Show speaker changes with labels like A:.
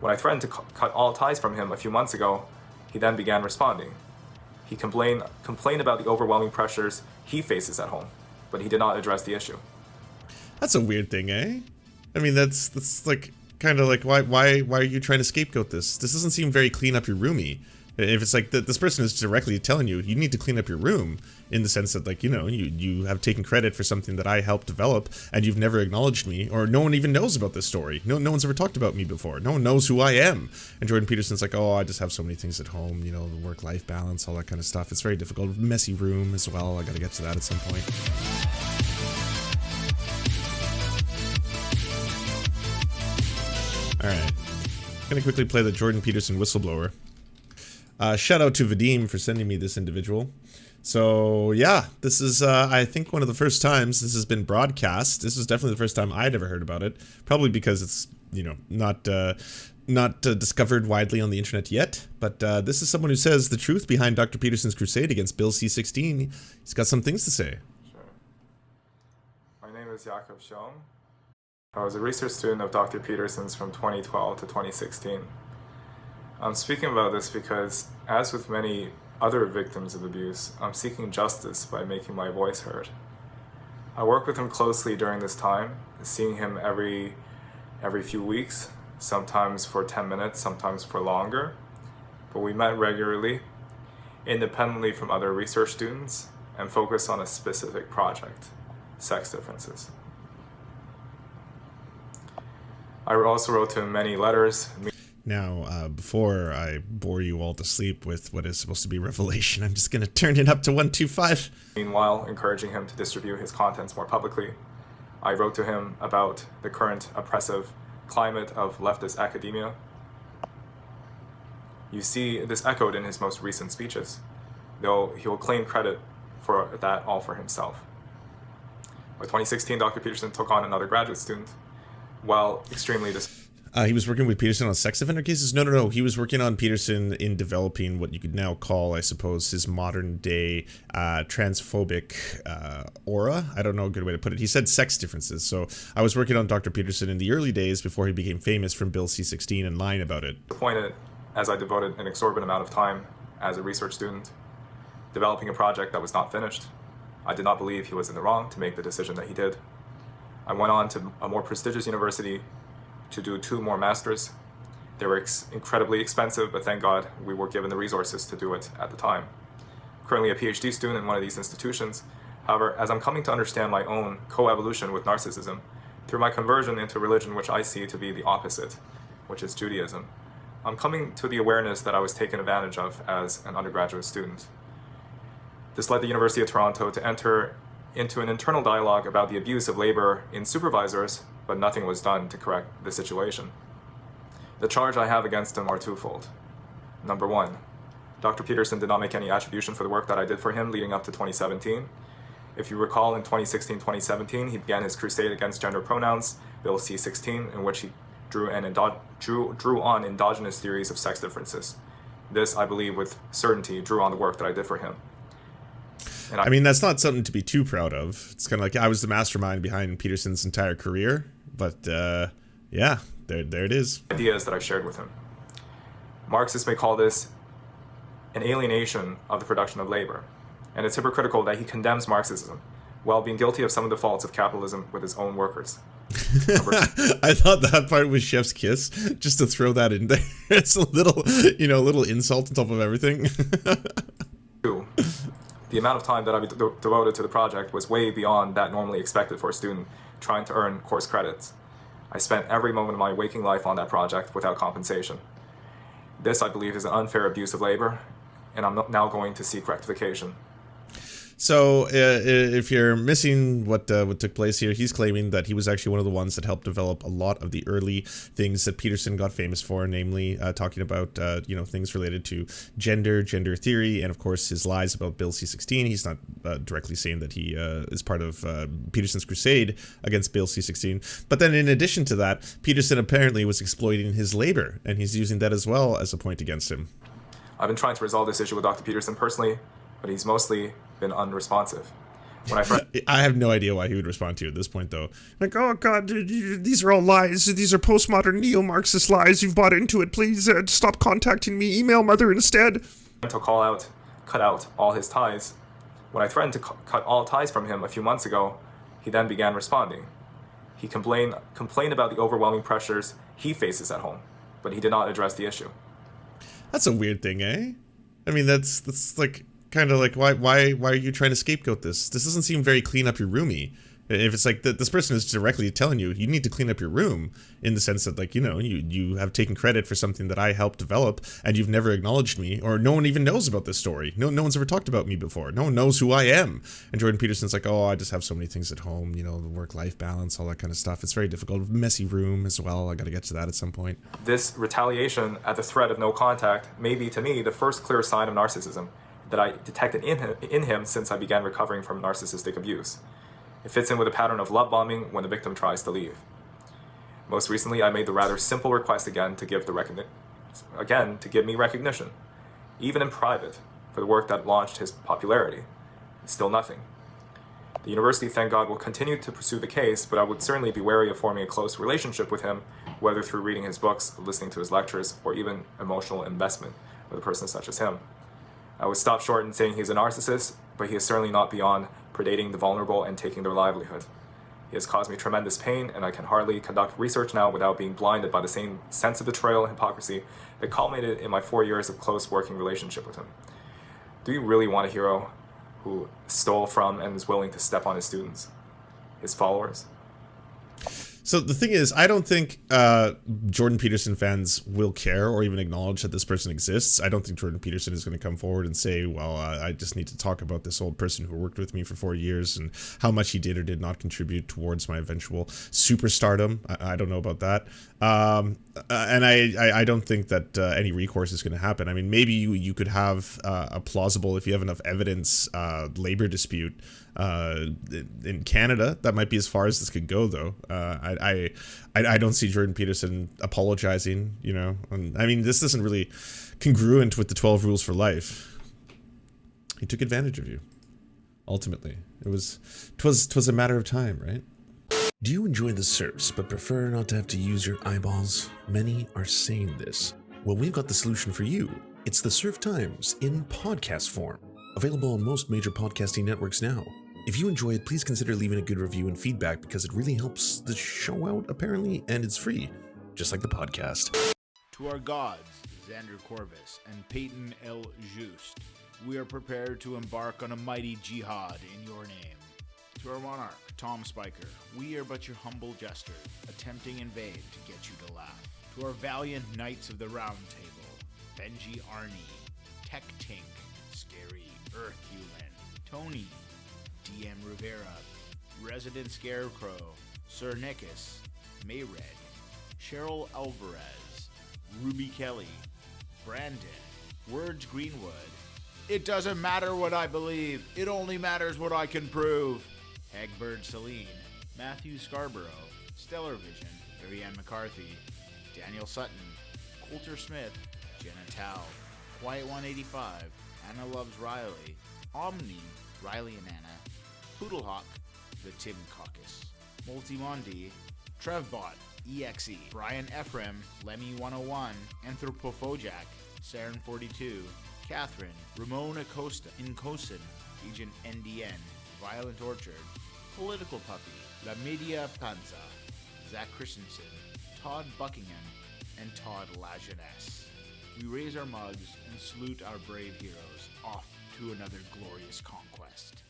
A: When I threatened to cut all ties from him a few months ago, he then began responding. He complained about the overwhelming pressures he faces at home, but he did not address the issue.
B: That's a weird thing, eh? I mean, that's like kind of like why are you trying to scapegoat this? This doesn't seem very clean up your roomie. If it's like this person is directly telling you need to clean up your room, in the sense that, like, you know, you have taken credit for something that I helped develop and you've never acknowledged me, or no one even knows about this story. No one's ever talked about me before. No one knows who I am. And Jordan Peterson's like, oh, I just have so many things at home, you know, the work-life balance, all that kind of stuff. It's very difficult. Messy room as well. I gotta get to that at some point. Alright. Gonna quickly play the Jordan Peterson whistleblower. Shout out to Vadim for sending me this individual. So yeah, this is I think one of the first times this has been broadcast. This is definitely the first time I'd ever heard about it. Probably because it's, you know, not discovered widely on the internet yet. But this is someone who says the truth behind Dr. Peterson's crusade against Bill C-16. He's got some things to say.
A: Sure. My name is Jakob Schoen. I was a research student of Dr. Peterson's from 2012 to 2016. I'm speaking about this because, as with many other victims of abuse, I'm seeking justice by making my voice heard. I worked with him closely during this time, seeing him every few weeks, sometimes for 10 minutes, sometimes for longer. But we met regularly, independently from other research students, and focused on a specific project: sex differences. I also wrote to him many letters.
B: Now, before I bore you all to sleep with what is supposed to be revelation, I'm just gonna turn it up to 125.
A: Meanwhile, encouraging him to distribute his contents more publicly. I wrote to him about the current oppressive climate of leftist academia. You see this echoed in his most recent speeches, though he will claim credit for that all for himself. By 2016, Dr. Peterson took on another graduate student, while extremely
B: he was working with Peterson on sex offender cases? No. He was working on Peterson in developing what you could now call, I suppose, his modern day transphobic aura. I don't know a good way to put it. He said sex differences. So I was working on Dr. Peterson in the early days before he became famous from Bill C-16 and lying about it.
A: Disappointed as I devoted an exorbitant amount of time as a research student developing a project that was not finished. I did not believe he was in the wrong to make the decision that he did. I went on to a more prestigious university to do 2 more masters. They were incredibly expensive, but thank God we were given the resources to do it at the time. Currently a PhD student in one of these institutions. However, as I'm coming to understand my own co-evolution with narcissism through my conversion into religion, which I see to be the opposite, which is Judaism, I'm coming to the awareness that I was taken advantage of as an undergraduate student. This led the University of Toronto to enter into an internal dialogue about the abuse of labor in supervisors, but nothing was done to correct the situation. The charge I have against him are twofold. Number 1, Dr. Peterson did not make any attribution for the work that I did for him leading up to 2017. If you recall, in 2016-2017, he began his crusade against gender pronouns, Bill C-16, in which he drew on endogenous theories of sex differences. This, I believe, with certainty, drew on the work that I did for him. And
B: I mean, that's not something to be too proud of. It's kind of like I was the mastermind behind Peterson's entire career, but yeah, there it is.
A: Ideas that I shared with him. Marxists may call this an alienation of the production of labor, and it's hypocritical that he condemns Marxism while being guilty of some of the faults of capitalism with his own workers.
B: I thought that part was chef's kiss, just to throw that in there. It's a little, you know, a little insult on top of everything.
A: 2. The amount of time that I devoted to the project was way beyond that normally expected for a student trying to earn course credits. I spent every moment of my waking life on that project without compensation. This, I believe, is an unfair abuse of labor, and I'm now going to seek rectification.
B: So, if you're missing what took place here, he's claiming that he was actually one of the ones that helped develop a lot of the early things that Peterson got famous for, namely talking about you know, things related to gender theory, and of course his lies about Bill C-16. He's not directly saying that he is part of Peterson's crusade against Bill C-16, but then in addition to that, Peterson apparently was exploiting his labor, and he's using that as well as a point against him.
A: I've been trying to resolve this issue with Dr. Peterson personally, but he's mostly been unresponsive. When I first
B: I have no idea why he would respond to you at this point, though. Like, oh god, these are all lies. These are postmodern neo-Marxist lies. You've bought into it. Please stop contacting me. Email mother instead.
A: to cut out all his ties, when I threatened to cut all ties from him a few months ago, he then began responding. He complained about the overwhelming pressures he faces at home, but he did not address the issue.
B: That's a weird thing, eh? I mean, that's like kind of like why are you trying to scapegoat this? This doesn't seem very clean up your roomie. If it's like this person is directly telling you need to clean up your room, in the sense that, like, you have taken credit for something that I helped develop and you've never acknowledged me, or no one even knows about this story. No one's ever talked about me before. No one knows who I am. And Jordan Peterson's like, oh, I just have so many things at home, the work-life balance, all that kind of stuff. It's very difficult. Messy room as well. I got to get to that at some point.
A: This retaliation at the threat of no contact may be, to me, the first clear sign of narcissism that I detected in him since I began recovering from narcissistic abuse. It fits in with a pattern of love bombing when the victim tries to leave. Most recently, I made the rather simple request again to give me recognition, even in private, for the work that launched his popularity. Still nothing. The university, thank God, will continue to pursue the case, but I would certainly be wary of forming a close relationship with him, whether through reading his books, listening to his lectures, or even emotional investment with a person such as him. I would stop short in saying he's a narcissist, but he is certainly not beyond predating the vulnerable and taking their livelihood. He has caused me tremendous pain, and I can hardly conduct research now without being blinded by the same sense of betrayal and hypocrisy that culminated in my 4 years of close working relationship with him. Do you really want a hero who stole from and is willing to step on his students, his followers?
B: So the thing is, I don't think Jordan Peterson fans will care or even acknowledge that this person exists. I don't think Jordan Peterson is going to come forward and say, well, I just need to talk about this old person who worked with me for 4 years and how much he did or did not contribute towards my eventual superstardom. I don't know about that. And I don't think that any recourse is going to happen. I mean, maybe you could have a plausible, if you have enough evidence, labor dispute in Canada. That might be as far as this could go, though. I don't see Jordan Peterson apologizing, I mean, this isn't really congruent with the 12 rules for life. He took advantage of you. Ultimately, twas a matter of time, right?
C: Do you enjoy the Serfs but prefer not to have to use your eyeballs? Many are saying this. Well, we've got the solution for you. It's the Serf Times in podcast form, available on most major podcasting networks now. If you enjoy it, please consider leaving a good review and feedback, because it really helps the show out, apparently, and it's free, just like the podcast.
D: To our gods, Xander Corvus and Peyton L. Just, we are prepared to embark on a mighty jihad in your name. To our monarch, Tom Spiker, we are but your humble jester, attempting in vain to get you to laugh. To our valiant knights of the Round Table, Benji Arnie, Tech Tink, Scary Earth Human, Tony, DM Rivera, Resident Scarecrow, Sir Nickus, Mayred, Cheryl Alvarez, Ruby Kelly, Brandon, Words Greenwood. It doesn't matter what I believe, it only matters what I can prove. Hagbird Celine, Matthew Scarborough, Stellar Vision, Ariane McCarthy, Daniel Sutton, Coulter Smith, Jenna Tao, Quiet 185, Anna Loves Riley, Omni, Riley and Anna, Poodlehawk, The Tim Caucus, Multimondi, Trevbot, EXE, Brian Ephraim, Lemmy 101, Anthropophojak, Saren 42, Catherine, Ramon Acosta, Incosin, Agent NDN, Violent Orchard, Political Puppy, La Media Panza, Zach Christensen, Todd Buckingham, and Todd Lajeunesse. We raise our mugs and salute our brave heroes off to another glorious conquest.